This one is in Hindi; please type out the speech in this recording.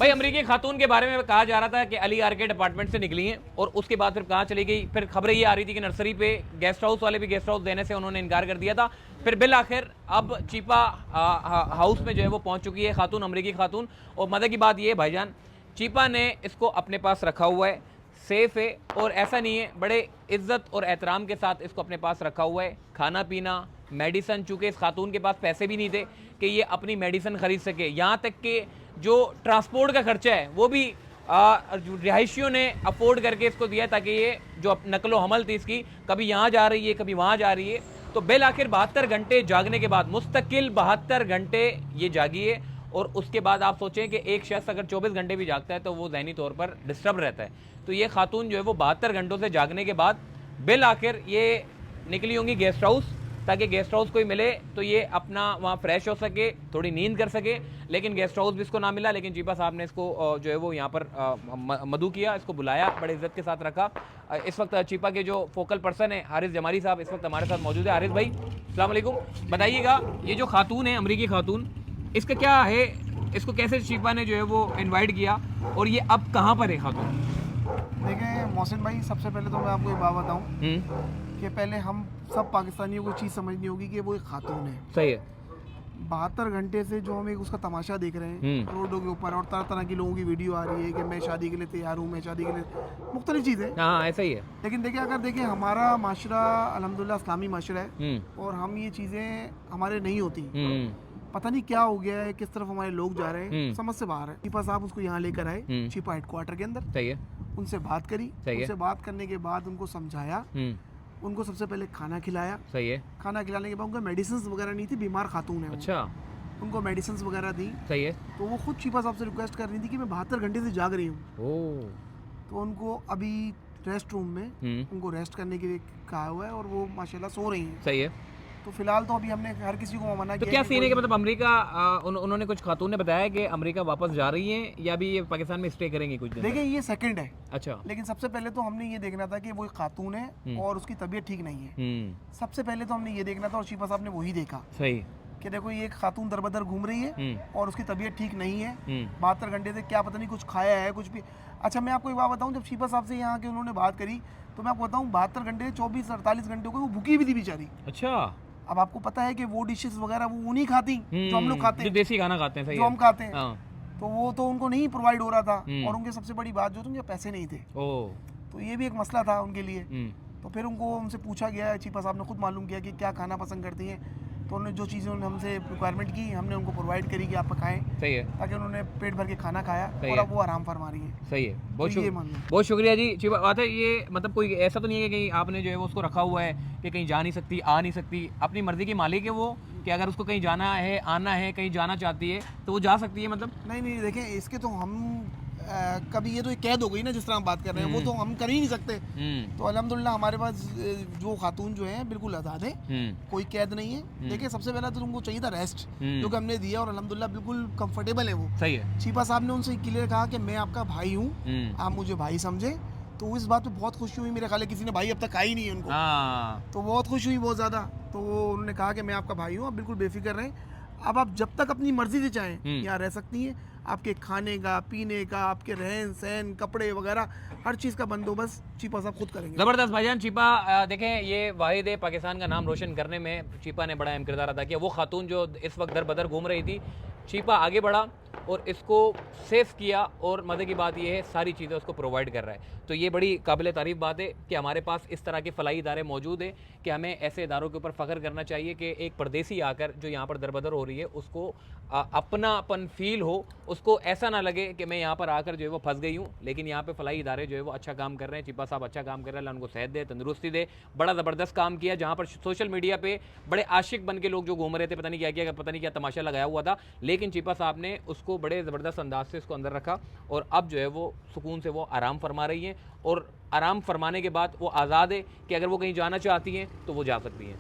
भाई अमरीकी खातून के बारे में कहा जा रहा था कि अली आर्केड अपार्टमेंट से निकली हैं और उसके बाद फिर कहाँ चली गई। फिर खबरें ये आ रही थी कि नर्सरी पे गेस्ट हाउस वाले भी गेस्ट हाउस देने से उन्होंने इनकार कर दिया था। फिर बिल आखिर अब चीपा हाउस में जो है वो पहुंच चुकी है खातून, अमरीकी खातून। और मज़े की बात ये है भाईजान, चीपा ने इसको अपने पास रखा हुआ है, सेफ है, और ऐसा नहीं है, बड़े इज्जत और एहतराम के साथ इसको अपने पास रखा हुआ है। खाना पीना, मेडिसन, चूँकि इस खातून के पास पैसे भी नहीं थे कि ये अपनी मेडिसन खरीद सके, यहाँ तक कि जो ट्रांसपोर्ट का खर्चा है वो भी रिहायशियों ने अफोर्ड करके इसको दिया ताकि ये जो नकलो हमल थी इसकी, कभी यहाँ जा रही है कभी वहाँ जा रही है। तो बिल आखिर 72 घंटे जागने के बाद, मुस्तकिल 72 घंटे ये जागी है। और उसके बाद आप सोचें कि एक शख्स अगर 24 घंटे भी जागता है तो वो ज़हनी तौर पर डिस्टर्ब रहता है। तो ये खातून जो है वो 72 घंटों से जागने के बाद बिल आखिर ये निकली होंगी गेस्ट हाउस, ताकि गेस्ट हाउस कोई मिले तो ये अपना वहाँ फ्रेश हो सके, थोड़ी नींद कर सके। लेकिन गेस्ट हाउस भी इसको ना मिला, लेकिन चीपा साहब ने इसको जो है वो यहाँ पर मधु किया, इसको बुलाया, बड़े इज्जत के साथ रखा। इस वक्त चीपा के जो फोकल पर्सन है हारिस जमारी साहब इस वक्त हमारे साथ मौजूद है। हारिस भाई अस्सलाम वालेकुम, बताइएगा ये जो खातून है अमरीकी खातून, इसका क्या है, इसको कैसे चीपा ने जो है वो इन्वाइट किया और ये अब कहाँ पर है खातून? देखिए मोहसिन भाई, सबसे पहले तो मैं आपको एक बात बताऊं कि पहले हम सब पाकिस्तानियों को चीज़ समझनी होगी कि वो एक खातून है। सही है। 72 घंटे से जो हम एक उसका तमाशा देख रहे हैं रोडों के ऊपर, और तरह तरह की लोगों की वीडियो आ रही है कि मैं शादी के लिए तैयार हूँ, मैं शादी के लिए, मुख्तलिफ चीज़ें। हाँ ऐसा ही है। लेकिन देखिए, अगर देखिए हमारा माशरा अल्हम्दुलिल्लाह इस्लामी माशरा है और हम ये चीज़ें हमारे नहीं होती। पता नहीं क्या हो गया है, किस तरफ हमारे लोग जा रहे हैं, समझ से बाहर है। चीपा साहब उसको यहाँ लेकर आए, चीपा हेडक्वार्टर के अंदर। सही है। उनसे बात करी, उनसे बात करने के बाद उनको समझाया, उनको सबसे पहले खाना खिलाया। सही है। खाना खिलाने के बाद उनको मेडिसिन वगैरह नहीं थी, बीमार खातून है। अच्छा। उनको मेडिसिन वगैरह दी। सही है। तो वो खुद चीपा साहब से रिक्वेस्ट कर रही थी कि मैं 72 घंटे से जाग रही हूँ। तो उनको अभी रेस्ट रूम में उनको रेस्ट करने के लिए कहा हुआ है और वो माशाल्लाह सो रही हैं। सही है। तो फिलहाल तो अभी हमने हर किसी को मना तो किया। क्या सीन है कि मतलब अमेरिका उन्होंने कुछ खातून ने बताया कि अमेरिका वापस जा रही हैं या भी ये पाकिस्तान में स्टे करेंगी कुछ दिन? देखिए ये सेकंड है। अच्छा। लेकिन सबसे पहले तो हमने ये देखना था कि वो एक खातून है और उसकी तबीयत ठीक नहीं है। सबसे पहले तो हमने ये देखना था और चीपा साहब ने वही देखा। सही कि देखो ये एक खातून दरबदर घूम रही है और उसकी तबीयत ठीक नहीं है। 72 घंटे से क्या पता नहीं कुछ खाया है कुछ भी। अच्छा मैं आपको एक बात बताऊं, जब चीपा साहब से यहाँ के उन्होंने बात करी तो मैं आपको बताऊं 72 घंटे 24-48 घंटे को वो भूखी भी थी बेचारी। अच्छा। अब आपको पता है कि वो डिशेस वगैरह वो नहीं खाती जो हम लोग खाते हैं, जो देसी खाना खाते हैं। सही जो हम खाते हैं। हाँ। तो वो तो उनको नहीं प्रोवाइड हो रहा था और उनके सबसे बड़ी बात जो थी उनके पैसे नहीं थे। तो ये भी एक मसला था उनके लिए। तो फिर उनसे पूछा गया, चीपा साहब ने खुद मालूम किया कि क्या खाना पसंद करती हैं। तो उन्होंने जो चीज़ें उन्होंने हमसे रिक्वायरमेंट की हमने उनको प्रोवाइड करी कि आप खाएं। सही है। ताकि उन्होंने पेट भर के खाना खाया और अब वो आराम फरमा रही है। सही है। बहुत बहुत शुक्रिया जी। अच्छी बात है। ये मतलब कोई ऐसा तो नहीं है कि कहीं आपने जो है वो उसको रखा हुआ है कि कहीं जा नहीं सकती, आ नहीं सकती, अपनी मर्जी की मालिक है वो, कि अगर उसको कहीं जाना है, आना है, कहीं जाना चाहती है तो वो जा सकती है। मतलब नहीं देखें, इसके तो हम कभी ये तो एक कैद हो गई ना, जिस तरह हम बात कर रहे हैं वो तो हम कर ही नहीं सकते। तो अल्हम्दुलिल्लाह हमारे पास जो खातून जो है बिल्कुल आज़ाद है, कोई कैद नहीं है। देखिए सबसे पहला तो तुमको चाहिए था रेस्ट, जो कि हमने दिया और अल्हम्दुलिल्लाह बिल्कुल कंफर्टेबल है वो। सही है। चीपा साहब ने उनसे क्लियर कहा कि मैं आपका भाई हूँ, आप मुझे भाई समझे। तो इस बात पे बहुत खुशी हुई। मेरे ख्याल है किसी ने भाई अब तक आई नहीं है उनको। तो बहुत खुश हुई, बहुत ज़्यादा। तो उन्होंने कहा कि मैं आपका भाई हूँ, आप बिल्कुल बेफिक्र रहें, अब आप जब तक अपनी मर्जी से चाहें यहाँ रह सकती हैं। आपके खाने का, पीने का, आपके रहन सहन, कपड़े वगैरह हर चीज़ का बंदोबस्त चीपा साहब खुद करेंगे। ज़बरदस्त भाईजान। चीपा देखें, ये वाहिद है पाकिस्तान का नाम रोशन करने में चीपा ने बड़ा अहम किरदार अदा किया। वो खातून जो इस वक्त दर बदर घूम रही थी, चीपा आगे बढ़ा और इसको सेफ किया और मज़े की बात यह है सारी चीज़ें उसको प्रोवाइड कर रहा है। तो ये बड़ी काबिल तारीफ़ बात है कि हमारे पास इस तरह के फलाई इदारे मौजूद है कि हमें ऐसे इदारों के ऊपर फ़ख्र करना चाहिए कि एक परदेसी आकर जो यहाँ पर दरबदर हो रही है उसको अपनापन फील हो, उसको ऐसा ना लगे कि मैं यहाँ पर आकर जो है वो फंस गई हूँ। लेकिन यहाँ पे फलाई इदारे जो है वो अच्छा काम कर रहे हैं। चीपा साहब अच्छा काम कर रहे हैं, अल्लाह उनको सेहत दे, तंदुरुस्ती दे। बड़ा ज़बरदस्त काम किया, जहाँ पर सोशल मीडिया पे बड़े आशिक बन के लोग जो घूम रहे थे, पता नहीं क्या तमाशा लगाया हुआ था, लेकिन चीपा साहब ने उसको बड़े ज़बरदस्त अंदाज से इसको अंदर रखा और अब जो है वो सुकून से वो आराम फरमा रही हैं। और आराम फरमाने के बाद वो आज़ाद है कि अगर वो कहीं जाना चाहती हैं तो वो जा सकती हैं।